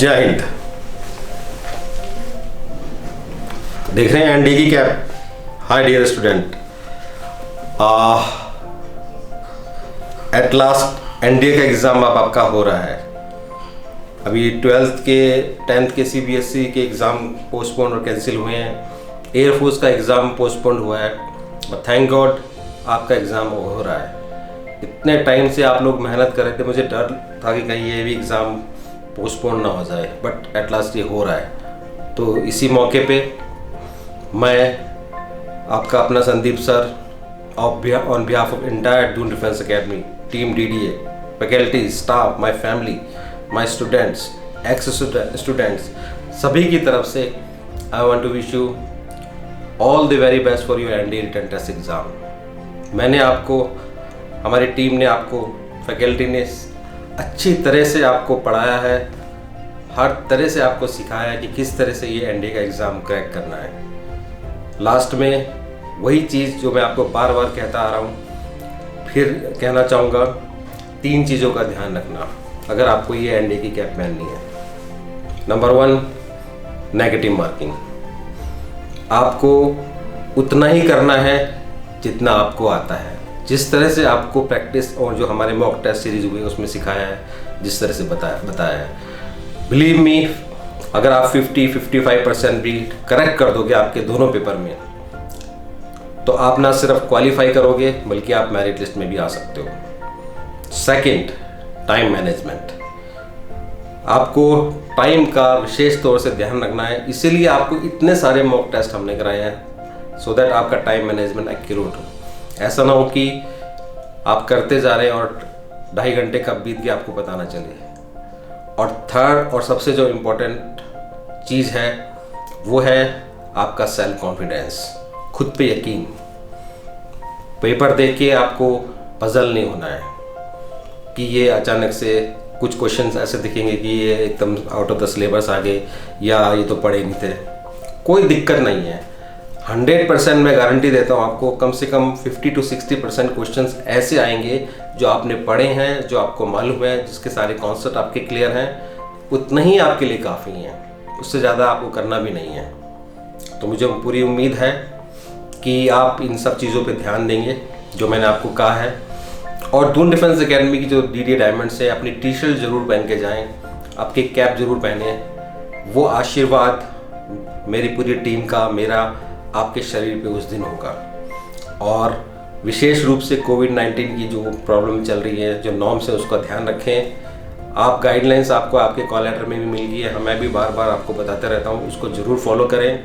जय हिंद। देख रहे हैं एनडी की cap. Hi dear student, at last NDA का एग्ज़ाम अब आपका हो रहा है। अभी 12th के 10th के सीबीएसई के एग्ज़ाम पोस्टपोन और कैंसिल हुए हैं। एयरफोर्स का एग्ज़ाम पोस्टपोन हुआ है, बट थैंक गॉड आपका एग्ज़ाम हो रहा है। इतने टाइम से आप लोग मेहनत कर रहे थे, मुझे डर था कि कहीं ये भी एग्ज़ाम पोस्टपोन ना हो जाए, बट एट लास्ट ये हो रहा है। तो इसी मौके पे मैं आपका अपना Sandeep sir on behalf of entire Doon defence academy team DDA, faculty, staff, my family, my students, ex students, सभी की तरफ से I want to wish you all the very best for your NDA written test exam. मैंने आपको, हमारी team ने आपको, faculty ने अच्छी तरह से आपको पढ़ाया है, हर तरह से आपको सिखाया है कि किस तरह से ये एनडीए का एग्ज़ाम क्रैक करना है। लास्ट में वही चीज़ जो मैं आपको बार बार कहता आ रहा हूँ, फिर कहना चाहूँगा, 3 चीज़ों का ध्यान रखना अगर आपको ये एनडीए की कैप पहननी है। Number 1, negative marking. आपको उतना ही करना है जितना आपको आता है। जिस तरह से आपको प्रैक्टिस और जो हमारे मॉक टेस्ट सीरीज हुई उसमें सिखाया है, जिस तरह से बताया है, बिलीव मी, अगर आप 50-55% भी करेक्ट कर दोगे आपके दोनों पेपर में, तो आप ना सिर्फ क्वालिफाई करोगे बल्कि आप मेरिट लिस्ट में भी आ सकते हो। Second, time management. आपको टाइम का विशेष तौर से ध्यान रखना है, इसीलिए आपको इतने सारे मॉक टेस्ट हमने कराए हैं, सो दैट आपका टाइम मैनेजमेंट एक्यूरेट हो। ऐसा ना हो कि आप करते जा रहे हैं और 2.5 घंटे कब बीत गया आपको पता ना चले। और थर्ड और सबसे जो इम्पोर्टेंट चीज़ है वो है आपका सेल्फ कॉन्फिडेंस, खुद पे यकीन। पेपर देख के आपको पजल नहीं होना है कि ये अचानक से कुछ क्वेश्चंस ऐसे दिखेंगे कि ये एकदम आउट ऑफ द सिलेबस आ गए या ये तो पढ़े नहीं थे। कोई दिक्कत नहीं है, 100% मैं गारंटी देता हूँ आपको, कम से कम 50-60% क्वेश्चंस ऐसे आएंगे जो आपने पढ़े हैं, जो आपको मालूम है, जिसके सारे कॉन्सेप्ट आपके क्लियर हैं। उतना ही आपके लिए काफ़ी हैं, उससे ज़्यादा आपको करना भी नहीं है। तो मुझे पूरी उम्मीद है कि आप इन सब चीज़ों पे ध्यान देंगे जो मैंने आपको कहा है। और दून डिफेंस एकेडमी की जो डीडीए डायमंड्स है, अपनी टी शर्ट ज़रूर पहन के जाएँ, आपकी कैप ज़रूर पहने। वो आशीर्वाद मेरी पूरी टीम का, मेरा आपके शरीर पे उस दिन होगा। और विशेष रूप से कोविड-19 की जो प्रॉब्लम चल रही है, जो नॉर्म्स है, उसका ध्यान रखें। आप गाइडलाइंस आपको आपके कॉल लेटर में भी मिल गई है, मैं भी बार बार आपको बताते रहता हूँ, उसको ज़रूर फॉलो करें।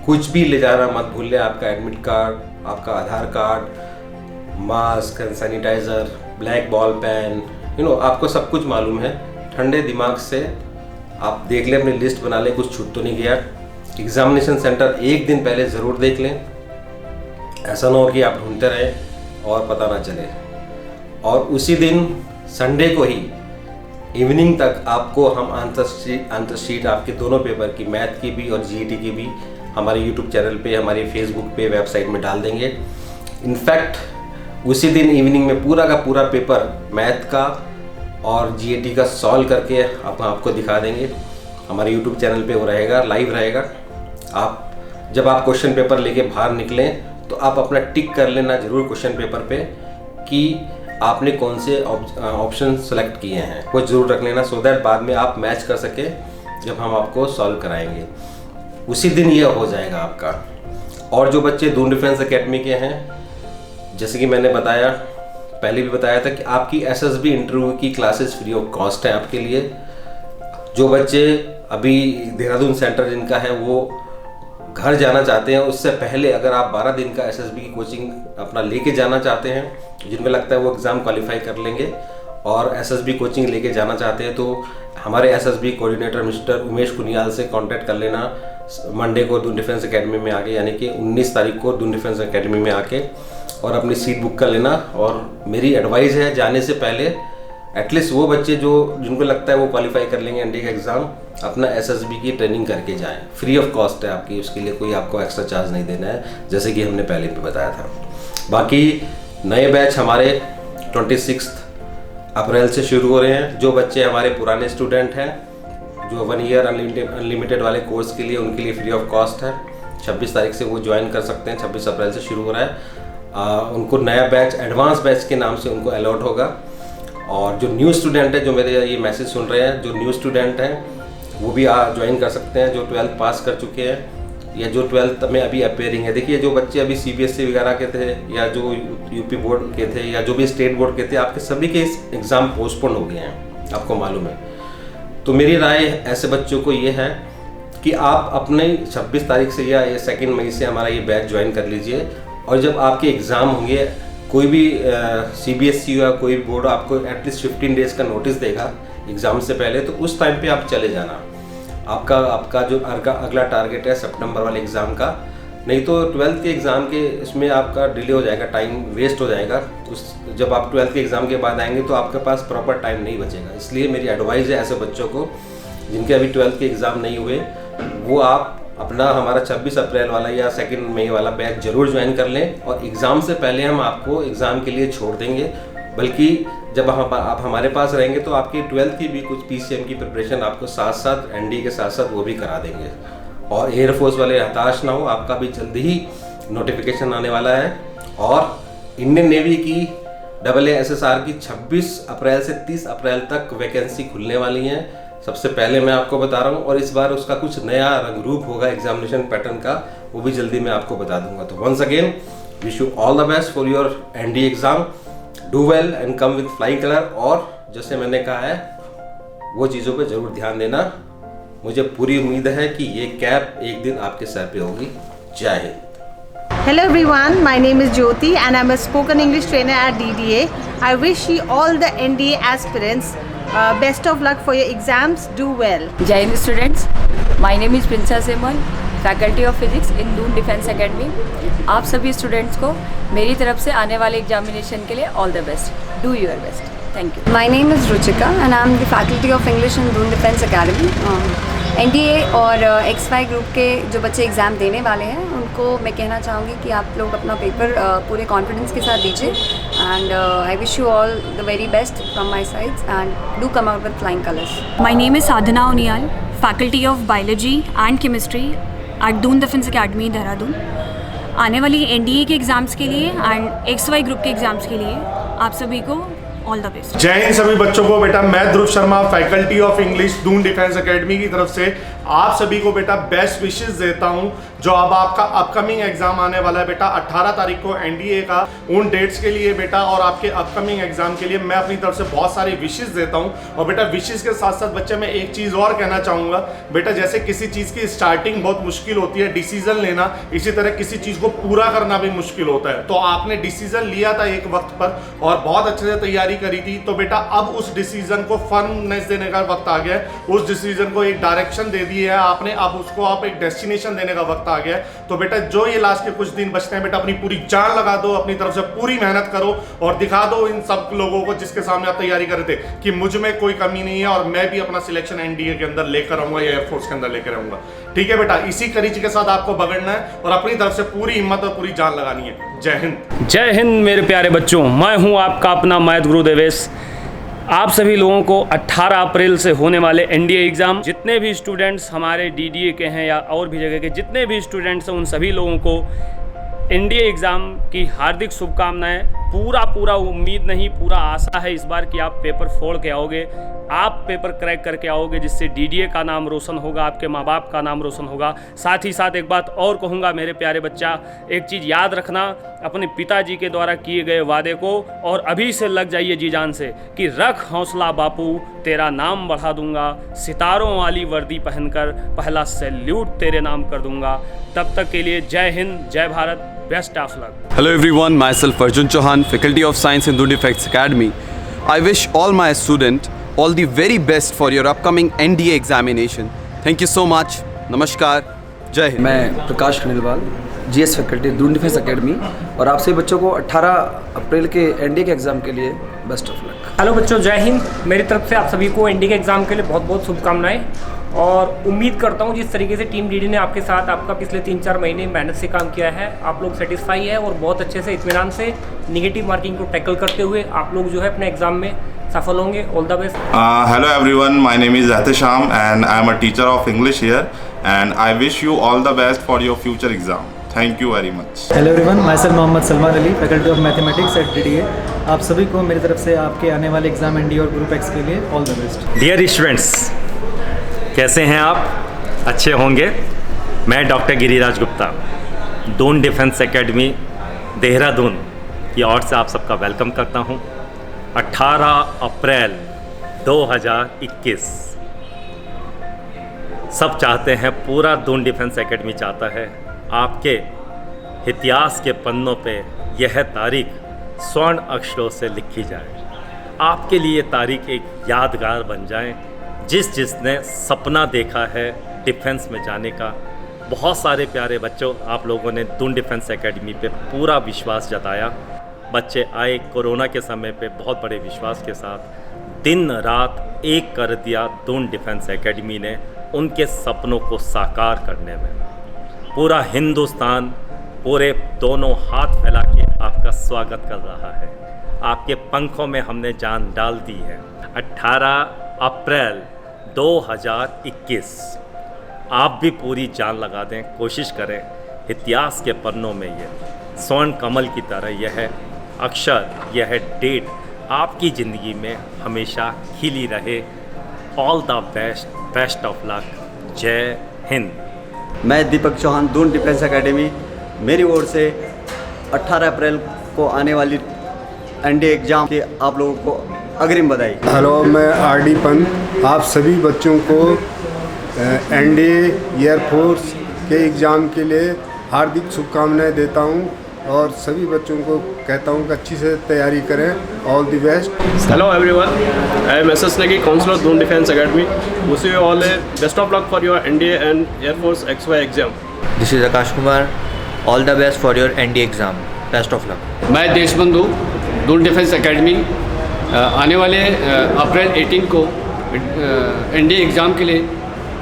कुछ भी ले जाना मत भूलें, आपका एडमिट कार्ड, आपका Aadhaar card, mask, sanitiser, black ball pen, आपको सब कुछ मालूम है। ठंडे दिमाग से आप देख लें, अपनी लिस्ट बना लें, कुछ छूट तो नहीं गया। एग्जामिनेशन सेंटर एक दिन पहले ज़रूर देख लें, ऐसा ना हो कि आप ढूंढते रहें और पता ना चले। और उसी दिन संडे को ही इवनिंग तक आपको हम आंसर शीट आपके दोनों पेपर की, मैथ की भी और जीईटी की भी, हमारे यूट्यूब चैनल पे, हमारी फेसबुक पे, वेबसाइट में डाल देंगे। इनफैक्ट उसी दिन इवनिंग में पूरा का पूरा पेपर मैथ का और जीईटी का सॉल्व करके आपको दिखा देंगे। हमारे यूट्यूब चैनल पे वो रहेगा, लाइव रहेगा। जब आप क्वेश्चन पेपर लेके बाहर निकलें तो आप अपना टिक कर लेना ज़रूर क्वेश्चन पेपर पे कि आपने कौन से ऑप्शन सेलेक्ट किए हैं, वो ज़रूर रख लेना, सो दैट बाद में आप मैच कर सके जब हम आपको सॉल्व कराएंगे। उसी दिन ये हो जाएगा आपका। और जो बच्चे दून डिफेंस एकेडमी के हैं, जैसे कि मैंने बताया, पहले भी बताया था कि आपकी एसएसबी इंटरव्यू की क्लासेस फ्री ऑफ कॉस्ट है आपके लिए। जो बच्चे अभी देहरादून सेंटर जिनका है वो घर जाना चाहते हैं, उससे पहले अगर आप 12 दिन का एसएसबी की कोचिंग अपना लेके जाना चाहते हैं, जिनमें लगता है वो एग्ज़ाम क्वालिफाई कर लेंगे और एसएसबी कोचिंग लेके जाना चाहते हैं, तो हमारे SSB coordinator mister Umesh Kuniyal से कांटेक्ट कर लेना। मंडे को दून डिफेंस एकेडमी में आके, यानी कि 19 तारीख को दून डिफेंस एकेडमी में आके और अपनी सीट बुक कर लेना। और मेरी एडवाइस है, जाने से पहले एटलीस्ट वो बच्चे जिनको लगता है वो क्वालिफाई कर लेंगे एनडीए का एग्ज़ाम, अपना एसएसबी की ट्रेनिंग करके जाएं। फ्री ऑफ कॉस्ट है आपकी, उसके लिए कोई आपको एक्स्ट्रा चार्ज नहीं देना है, जैसे कि हमने पहले भी बताया था। बाकी नए बैच हमारे 26 अप्रैल से शुरू हो रहे हैं। जो बच्चे हमारे पुराने स्टूडेंट हैं, जो 1 ईयर अनलिमिटेड वाले कोर्स के लिए उनके लिए फ्री ऑफ कॉस्ट है। 26 तारीख से वो ज्वाइन कर सकते हैं, 26 अप्रैल से शुरू हो रहा है। उनको नया बैच एडवांस बैच के नाम से उनको अलॉट होगा। और जो न्यू स्टूडेंट है, जो मेरे ये मैसेज सुन रहे हैं, जो न्यू स्टूडेंट हैं वो भी ज्वाइन कर सकते हैं, जो 12th पास कर चुके हैं या जो 12th में अभी अपेयरिंग है। देखिए, जो बच्चे अभी CBSE वगैरह के थे या जो यूपी बोर्ड के थे या जो भी स्टेट बोर्ड के थे, आपके सभी के एग्ज़ाम पोस्टपोन हो गए हैं, आपको मालूम है। तो मेरी राय ऐसे बच्चों को ये है कि आप अपने 26 तारीख से या 2 मई से हमारा ये बैच ज्वाइन कर लीजिए। और जब आपके एग्ज़ाम होंगे, कोई भी CBSE या कोई भी बोर्ड आपको एटलीस्ट 15 डेज़ का नोटिस देगा एग्ज़ाम से पहले, तो उस टाइम पे आप चले जाना। आपका जो अगला टारगेट है सितंबर वाले एग्ज़ाम का, नहीं तो 12th के एग्ज़ाम के इसमें आपका डिले हो जाएगा, टाइम वेस्ट हो जाएगा। जब आप 12th के एग्ज़ाम के बाद आएंगे तो आपके पास प्रॉपर टाइम नहीं बचेगा। इसलिए मेरी एडवाइस है ऐसे बच्चों को जिनके अभी 12th के एग्ज़ाम नहीं हुए, वो आप अपना हमारा 26 अप्रैल वाला या 2 मई वाला बैच ज़रूर ज्वाइन कर लें। और एग्ज़ाम से पहले हम आपको एग्ज़ाम के लिए छोड़ देंगे, बल्कि जब आप हमारे पास रहेंगे तो आपकी 12th की भी कुछ PCM की प्रिपरेशन आपको साथ साथ NDA के साथ साथ वो भी करा देंगे। और एयरफोर्स वाले हताश ना हो, आपका भी जल्दी ही नोटिफिकेशन आने वाला है। और इंडियन नेवी की AASSR की 26 अप्रैल से 30 अप्रैल तक वैकेंसी खुलने वाली हैं, सबसे पहले मैं आपको बता रहा हूँ। और इस बार उसका कुछ नया रंग रूप होगा एग्जामिनेशन पैटर्न का, वो भी जल्दी मैं आपको बता दूंगा। तो once again wish you all the best for your NDA exam. Do well and come with flying colour. और जैसे मैंने कहा है, वो चीज़ों पे ज़रूर ध्यान देना। मुझे पूरी उम्मीद है कि ये कैप एक दिन आपके सर पे होगी। जय Hind. Hello everyone, my name is Jyoti and I'm a spoken English trainer at DDA. I wish you all the NDA aspirants best of luck for your exams. Do well. Jai Hind students, my name is Princess Emal, Faculty of Physics in Doon Defence Academy. आप सभी students को मेरी तरफ से आने वाले examination के लिए all the best. Do your best. Thank you. My name is Ruchika and I am the Faculty of English in Doon Defence Academy. NDA और XY ग्रुप के जो बच्चे एग्ज़ाम देने वाले हैं उनको मैं कहना चाहूँगी कि आप लोग अपना पेपर पूरे कॉन्फिडेंस के साथ दीजिए। And I wish you all the very best from my side and do come out with flying colours. My name is Sadhana Unial, Faculty of Biology and Chemistry at Doon Defence Academy, Dehradun. आने वाली NDA के exams के लिए and XY group के exams के लिए आप सभी को ऑल द बेस्ट। जय हिंद सभी बच्चों को। बेटा मैं Dhruv Sharma, faculty of English Doon defence academy की तरफ से आप सभी को बेटा बेस्ट विशेस देता हूं। जो अब आपका अपकमिंग एग्जाम आने वाला है बेटा 18 तारीख को NDA का, उन डेट्स के लिए बेटा और आपके अपकमिंग एग्जाम के लिए मैं अपनी तरफ से बहुत सारी विशेस देता हूं। और बेटा विशेस के साथ साथ बच्चे मैं एक चीज़ और कहना चाहूँगा बेटा, जैसे किसी चीज़ की स्टार्टिंग बहुत मुश्किल होती है, डिसीजन लेना, इसी तरह किसी चीज़ को पूरा करना भी मुश्किल होता है। तो आपने डिसीजन लिया था एक वक्त पर और बहुत अच्छे से तैयारी करी थी, तो बेटा अब उस डिसीजन को फर्मनेस देने का वक्त आ गया है, उस डिसीजन को एक डायरेक्शन दे दी है आपने, अब उसको आप एक डेस्टिनेशन देने का वक्त आ गया है। तो बेटा जो ये लास्ट के कुछ दिन बचते हैं बेटा अपनी पूरी जान लगा दो, अपनी तरफ से पूरी मेहनत करो और दिखा दो इन सब लोगों को जिसके सामने आप तैयारी कर रहे थे कि मुझ में कोई कमी नहीं है और मैं भी अपना सिलेक्शन NDA के अंदर लेकर आऊंगा या एयरफोर्स के अंदर लेकर आऊंगा। ठीक है बेटा, इसी करीज के साथ आपको बगड़ना है और अपनी तरफ से पूरी हिम्मत और पूरी जान लगानी है। जय हिंद। जय हिंद मेरे प्यारे बच्चों, मैं हूं आपका अपना मैथ गुरु देवेश। आप सभी लोगों को 18 अप्रैल से होने वाले NDA एग्ज़ाम, जितने भी स्टूडेंट्स हमारे DDA के हैं या और भी जगह के जितने भी स्टूडेंट्स हैं, उन सभी लोगों को NDA एग्ज़ाम की हार्दिक शुभकामनाएं। पूरा उम्मीद नहीं, पूरा आशा है इस बार कि आप पेपर फोड़ के आओगे, आप पेपर क्रैक करके आओगे, जिससे DDA का नाम रोशन होगा, आपके माँ बाप का नाम रोशन होगा। साथ ही साथ एक बात और कहूँगा मेरे प्यारे बच्चा, एक चीज़ याद रखना, अपने पिताजी के द्वारा किए गए वादे को और अभी से लग जाइए जी जान से कि रख हौसला बापू, तेरा नाम बढ़ा दूंगा, सितारों वाली वर्दी पहनकर पहला सैल्यूट तेरे नाम कर दूंगा। तब तक के लिए जय हिंद, जय Bharat, best of luck. Hello everyone, myself Arjun Chauhan, Faculty of Science in Doon Defence Academy. I wish all my students all the very best for your upcoming NDA examination. Thank you so much. नमस्कार, जय हिंद। मैं प्रकाश खनिलवाल, GS faculty Doon defence academy, और आप सभी बच्चों को 18 अप्रैल के NDA के एग्ज़ाम के लिए बेस्ट ऑफ लक। हेलो बच्चों, जय हिंद। मेरी तरफ से आप सभी को NDA के एग्ज़ाम के लिए बहुत बहुत शुभकामनाएं। और उम्मीद करता हूँ जिस तरीके से टीम डीडी ने आपके साथ आपका पिछले 3-4 महीने मेहनत से काम किया है, आप लोग सेटिस्फाई है और बहुत अच्छे से इत्मीनान से निगेटिव मार्किंग को टैकल करते हुए आप लोग जो है अपने एग्जाम में सफल होंगे। All the best. Hello everyone, my name is Ahtisham and I am a teacher of English here and I wish you all the best for your future exam. Thank you very much. Hello everyone, myself Mohammad Salman Ali, faculty of mathematics at DDA। आप सभी को मेरी तरफ से आपके आने वाले exam NDA और ग्रुप एक्स के लिए all the best. Dear students, कैसे हैं आप? अच्छे होंगे। मैं doctor Giriraj Gupta, Doon defence academy Dehradun की ओर से आप सबका वेलकम करता हूं। 18 अप्रैल 2021 सब चाहते हैं, पूरा दून डिफेंस एकेडमी चाहता है आपके इतिहास के पन्नों पे यह तारीख स्वर्ण अक्षरों से लिखी जाए। आपके लिए तारीख एक यादगार बन जाए। जिसने सपना देखा है डिफेंस में जाने का, बहुत सारे प्यारे बच्चों, आप लोगों ने दून डिफेंस एकेडमी पे पूरा विश्वास जताया। बच्चे आए कोरोना के समय पे बहुत बड़े विश्वास के साथ, दिन रात एक कर दिया दून डिफेंस एकेडमी ने उनके सपनों को साकार करने में। पूरा हिंदुस्तान पूरे दोनों हाथ फैला के आपका स्वागत कर रहा है। आपके पंखों में हमने जान डाल दी है। 18 अप्रैल 2021 आप भी पूरी जान लगा दें, कोशिश करें इतिहास के पन्नों में ये स्वर्ण कमल की तरह यह अक्षर, यह डेट आपकी ज़िंदगी में हमेशा खिली रहे। All the best, best of luck. Jai Hind. मैं दीपक चौहान, दून डिफेंस एकेडमी, मेरी ओर से 18 अप्रैल को आने वाली NDA एग्ज़ाम के आप लोगों को अग्रिम बधाई। हेलो, मैं RD पंत आप सभी बच्चों को NDA एयरफोर्स के एग्ज़ाम के लिए हार्दिक शुभकामनाएं देता हूं और सभी बच्चों को कहता हूं कि अच्छी से तैयारी करें। All the best. Hello everyone, I am SS Negi, counsellor Doon defence academy. Wish you all best of luck for your NDA and air force XY exam. This is Aakash Kumar, all the best for your NDA exam, best of luck. मैं Deshbandhu, Doon defence academy, आने वाले अप्रैल 18 को NDA exam के लिए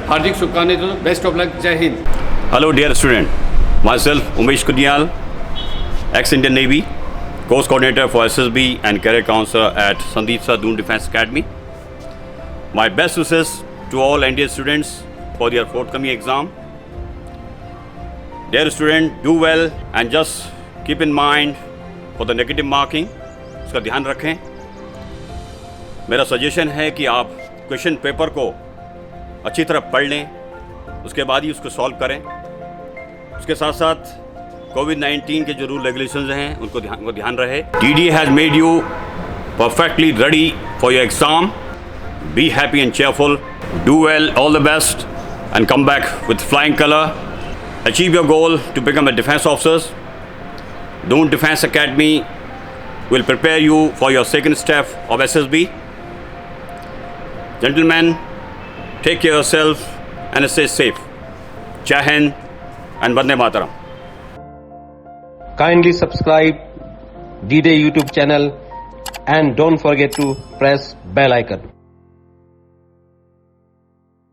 हार्दिक शुभकामनाएं दो। Best of luck. Jai Hind. Hello dear student, myself Umesh Kuniyal, ex-Indian Navy, course coordinator for SSB and career counselor at Sandeep Sir Doon Defense Academy. My best wishes to all NDA students for their forthcoming exam. Dear student, do well and just keep in mind for the negative marking, उसका ध्यान रखें। मेरा suggestion है कि आप question paper को अच्छी तरह पढ़ लें, उसके बाद ही उसको सॉल्व करें। उसके साथ साथ COVID-19 के जो रूल रेगुलेशंस हैं उनको ध्यान रहे। DDA has made you perfectly ready for your exam. Be happy and cheerful. Do well, all the best, and come back with flying color. Achieve your goal to become a defense officer. Doon Defense Academy will prepare you for your second step of SSB. Gentlemen, take care of yourself and stay safe. Jai Hind and Vande Mataram. Kindly subscribe DDA YouTube channel and don't forget to press bell icon.